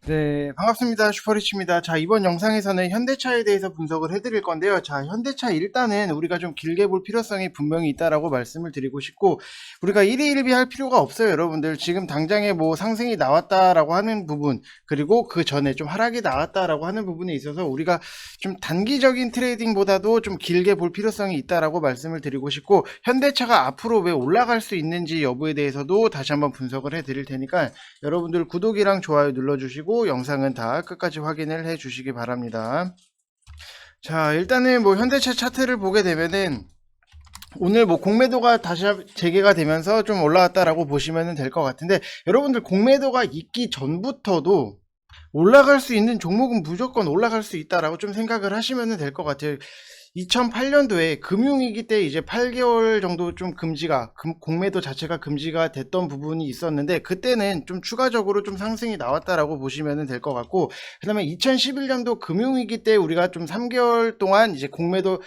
네, 반갑습니다. 슈퍼리치입니다. 자, 이번 영상에서는 현대차에 대해서 분석을 해드릴 건데요. 자, 현대차 일단은 우리가 좀 길게 볼 필요성이 분명히 있다라고 말씀을 드리고 싶고, 우리가 일희일비 할 필요가 없어요, 여러분들. 지금 당장에 뭐 상승이 나왔다라고 하는 부분, 그리고 그 전에 좀 하락이 나왔다라고 하는 부분에 있어서 우리가 좀 단기적인 트레이딩보다도 좀 길게 볼 필요성이 있다라고 말씀을 드리고 싶고, 현대차가 앞으로 왜 올라갈 수 있는지 여부에 대해서도 다시 한번 분석을 해드릴 테니까 여러분들 구독이랑 좋아요 눌러주시고 영상은 다 끝까지 확인을 해 주시기 바랍니다. 자, 일단은 뭐 현대차 차트를 보게 되면은 오늘 뭐 공매도가 다시 재개가 되면서 좀 올라왔다라고 보시면 될 것 같은데, 여러분들 공매도가 있기 전부터도 올라갈 수 있는 종목은 무조건 올라갈 수 있다라고 좀 생각을 하시면 될 것 같아요. 2008년도에 금융위기 때 이제 8개월 정도 좀 공매도 자체가 금지가 됐던 부분이 있었는데, 그때는 좀 추가적으로 좀 상승이 나왔다라고 보시면 될 것 같고, 그 다음에 2011년도 금융위기 때 우리가 좀 3개월 동안 이제 공매도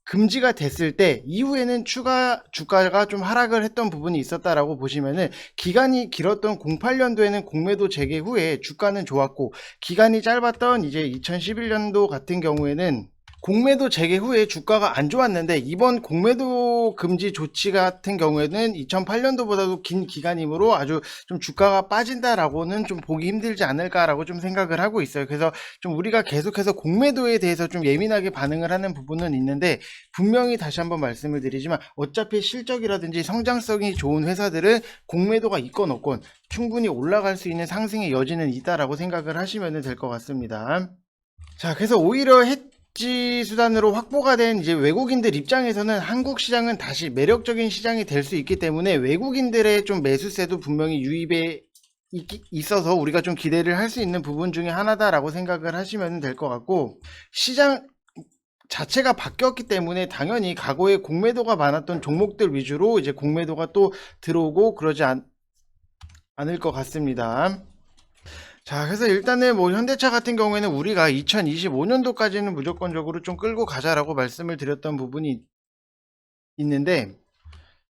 금지가 됐을 때 이후에는 추가 주가가 좀 하락을 했던 부분이 있었다라고 보시면은, 기간이 길었던 08년도에는 공매도 재개 후에 주가는 좋았고, 기간이 짧았던 이제 2011년도 같은 경우에는 공매도 재개 후에 주가가 안 좋았는데, 이번 공매도 금지 조치 같은 경우에는 2008년도보다도 긴 기간이므로 아주 좀 주가가 빠진다라고는 좀 보기 힘들지 않을까라고 좀 생각을 하고 있어요. 그래서 좀 우리가 계속해서 공매도에 대해서 좀 예민하게 반응을 하는 부분은 있는데, 분명히 다시 한번 말씀을 드리지만 어차피 실적이라든지 성장성이 좋은 회사들은 공매도가 있건 없건 충분히 올라갈 수 있는 상승의 여지는 있다라고 생각을 하시면 될 것 같습니다. 자, 그래서 오히려 해지 수단으로 확보가 된 이제 외국인들 입장에서는 한국 시장은 다시 매력적인 시장이 될 수 있기 때문에 외국인들의 좀 매수세도 분명히 유입에 있어서 우리가 좀 기대를 할 수 있는 부분 중에 하나다라고 생각을 하시면 될 것 같고, 시장 자체가 바뀌었기 때문에 당연히 과거에 공매도가 많았던 종목들 위주로 이제 공매도가 또 들어오고 그러지 않을 것 같습니다. 자, 그래서 일단은 뭐 현대차 같은 경우에는 우리가 2025년도까지는 무조건적으로 좀 끌고 가자라고 말씀을 드렸던 부분이 있는데,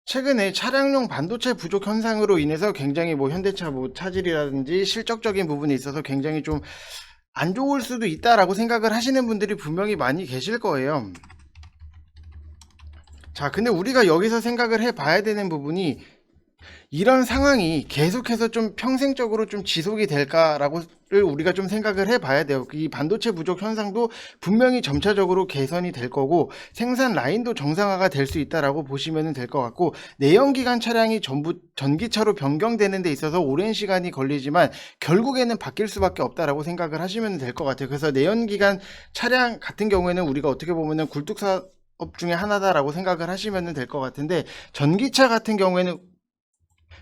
최근에 차량용 반도체 부족 현상으로 인해서 굉장히 뭐 현대차 뭐 차질이라든지 실적적인 부분에 있어서 굉장히 좀 안 좋을 수도 있다라고 생각을 하시는 분들이 분명히 많이 계실 거예요. 자, 근데 우리가 여기서 생각을 해 봐야 되는 부분이, 이런 상황이 계속해서 좀 평생적으로 좀 지속이 될까라고를 우리가 좀 생각을 해 봐야 돼요. 이 반도체 부족 현상도 분명히 점차적으로 개선이 될 거고, 생산 라인도 정상화가 될 수 있다라고 보시면 될 것 같고, 내연기관 차량이 전부 전기차로 변경되는 데 있어서 오랜 시간이 걸리지만 결국에는 바뀔 수밖에 없다라고 생각을 하시면 될 것 같아요. 그래서 내연기관 차량 같은 경우에는 우리가 어떻게 보면은 굴뚝사업 중에 하나다라고 생각을 하시면 될 것 같은데, 전기차 같은 경우에는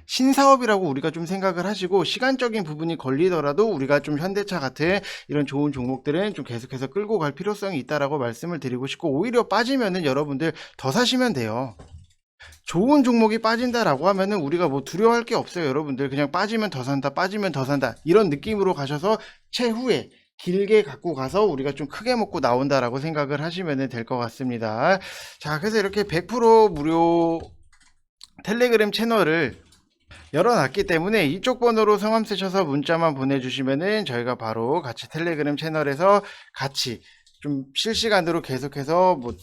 신사업이라고 우리가 좀 생각을 하시고, 시간적인 부분이 걸리더라도 우리가 좀 현대차 같은 이런 좋은 종목들은 좀 계속해서 끌고 갈 필요성이 있다라고 말씀을 드리고 싶고, 오히려 빠지면은 여러분들 더 사시면 돼요. 좋은 종목이 빠진다라고 하면은 우리가 뭐 두려워할 게 없어요. 여러분들 그냥 빠지면 더 산다, 빠지면 더 산다, 이런 느낌으로 가셔서 최후에 길게 갖고 가서 우리가 좀 크게 먹고 나온다라고 생각을 하시면 될 것 같습니다. 자, 그래서 이렇게 100% 무료 텔레그램 채널을 열어놨기 때문에 이쪽 번호로 성함 쓰셔서 문자만 보내주시면은 저희가 바로 같이 텔레그램 채널에서 같이 좀 실시간으로 계속해서 뭐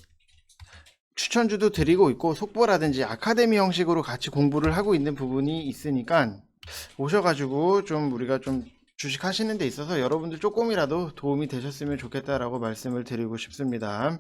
추천주도 드리고 있고, 속보라든지 아카데미 형식으로 같이 공부를 하고 있는 부분이 있으니까 오셔가지고 좀 우리가 좀 주식 하시는 데 있어서 여러분들 조금이라도 도움이 되셨으면 좋겠다라고 말씀을 드리고 싶습니다.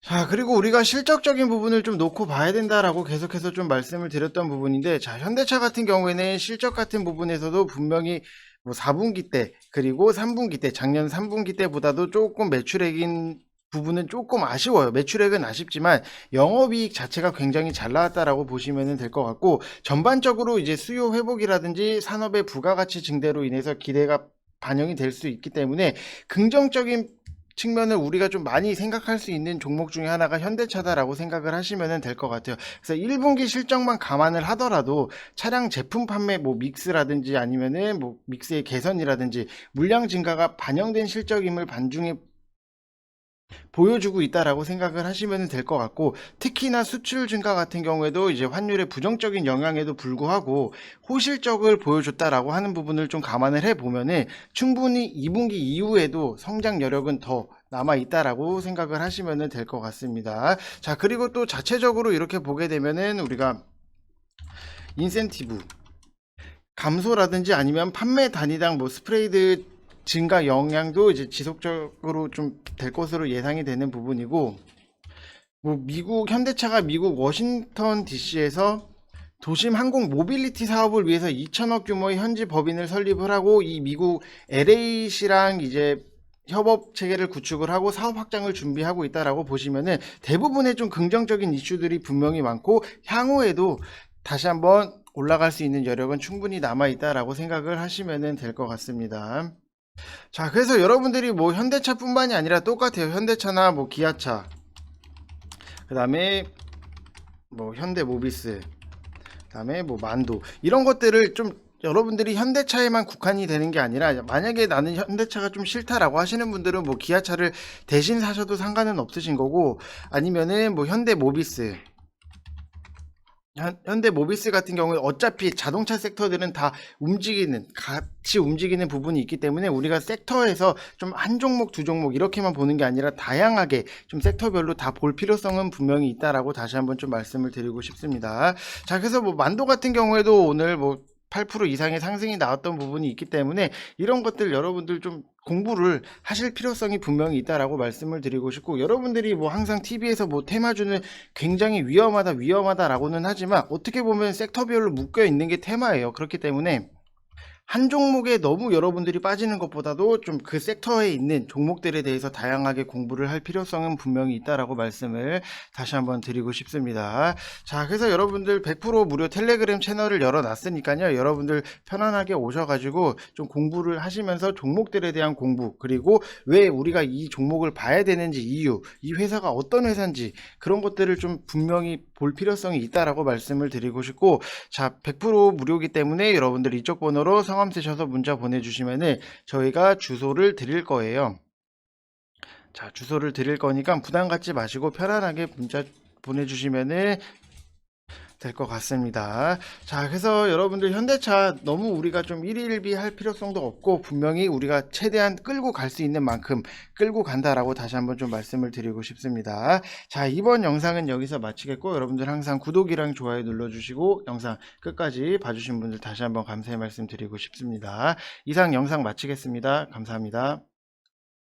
자, 그리고 우리가 실적적인 부분을 좀 놓고 봐야 된다라고 계속해서 좀 말씀을 드렸던 부분인데, 자, 현대차 같은 경우에는 실적 같은 부분에서도 분명히 뭐 4분기 때 그리고 3분기 때, 작년 3분기 때보다도 조금 매출액인 부분은 조금 아쉬워요. 매출액은 아쉽지만 영업이익 자체가 굉장히 잘 나왔다라고 보시면 될 것 같고, 전반적으로 이제 수요 회복이라든지 산업의 부가가치 증대로 인해서 기대가 반영이 될 수 있기 때문에 긍정적인 측면을 우리가 좀 많이 생각할 수 있는 종목 중에 하나가 현대차다라고 생각을 하시면 될 것 같아요. 그래서 1분기 실적만 감안을 하더라도 차량 제품 판매 뭐 믹스라든지 아니면은 뭐 믹스의 개선이라든지 물량 증가가 반영된 실적임을 반중에 보여주고 있다라고 생각을 하시면 될 것 같고, 특히나 수출 증가 같은 경우에도 이제 환율의 부정적인 영향에도 불구하고 호실적을 보여줬다라고 하는 부분을 좀 감안을 해 보면은 충분히 2분기 이후에도 성장 여력은 더 남아 있다라고 생각을 하시면 될 것 같습니다. 자, 그리고 또 자체적으로 이렇게 보게 되면은 우리가 인센티브 감소라든지 아니면 판매 단위당 뭐 스프레이드 증가 영향도 이제 지속적으로 좀 될 것으로 예상이 되는 부분이고, 뭐 미국 현대차가 미국 워싱턴 DC에서 도심 항공 모빌리티 사업을 위해서 2천억 규모의 현지 법인을 설립을 하고 이 미국 LA시랑 이제 협업 체계를 구축을 하고 사업 확장을 준비하고 있다라고 보시면은 대부분의 좀 긍정적인 이슈들이 분명히 많고 향후에도 다시 한번 올라갈 수 있는 여력은 충분히 남아 있다라고 생각을 하시면 될 것 같습니다. 자, 그래서 여러분들이 뭐 현대차뿐만이 아니라 똑같아요. 현대차나 뭐 기아차, 그 다음에 뭐 현대모비스, 그 다음에 뭐 만도, 이런 것들을 좀 여러분들이 현대차에만 국한이 되는 게 아니라, 만약에 나는 현대차가 좀 싫다라고 하시는 분들은 뭐 기아차를 대신 사셔도 상관은 없으신 거고, 아니면은 뭐 현대모비스, 현대모비스 같은 경우에 어차피 자동차 섹터들은 다 같이 움직이는 부분이 있기 때문에 우리가 섹터에서 좀 한 종목, 두 종목 이렇게만 보는 게 아니라 다양하게 좀 섹터별로 다 볼 필요성은 분명히 있다라고 다시 한번 좀 말씀을 드리고 싶습니다. 자, 그래서 뭐 만도 같은 경우에도 오늘 뭐 8% 이상의 상승이 나왔던 부분이 있기 때문에 이런 것들 여러분들 좀 공부를 하실 필요성이 분명히 있다라고 말씀을 드리고 싶고, 여러분들이 뭐 항상 TV에서 뭐 테마주는 굉장히 위험하다라고는 하지만 어떻게 보면 섹터별로 묶여 있는 게 테마예요. 그렇기 때문에 한 종목에 너무 여러분들이 빠지는 것보다도 좀 그 섹터에 있는 종목들에 대해서 다양하게 공부를 할 필요성은 분명히 있다라고 말씀을 다시 한번 드리고 싶습니다. 자, 그래서 여러분들 100% 무료 텔레그램 채널을 열어놨으니까요. 여러분들 편안하게 오셔가지고 좀 공부를 하시면서 종목들에 대한 공부, 그리고 왜 우리가 이 종목을 봐야 되는지 이유, 이 회사가 어떤 회사인지 그런 것들을 좀 분명히 볼 필요성이 있다라고 말씀을 드리고 싶고, 자, 100% 무료이기 때문에 여러분들 이쪽 번호로 성함 쓰셔서 문자 보내주시면은 저희가 주소를 드릴 거예요. 자, 주소를 드릴 거니까 부담 갖지 마시고 편안하게 문자 보내주시면은 될 것 같습니다. 자, 그래서 여러분들 현대차 너무 우리가 좀 일희일비 할 필요성도 없고 분명히 우리가 최대한 끌고 갈 수 있는 만큼 끌고 간다라고 다시 한번 좀 말씀을 드리고 싶습니다. 자, 이번 영상은 여기서 마치겠고, 여러분들 항상 구독이랑 좋아요 눌러주시고 영상 끝까지 봐주신 분들 다시 한번 감사의 말씀 드리고 싶습니다. 이상 영상 마치겠습니다. 감사합니다.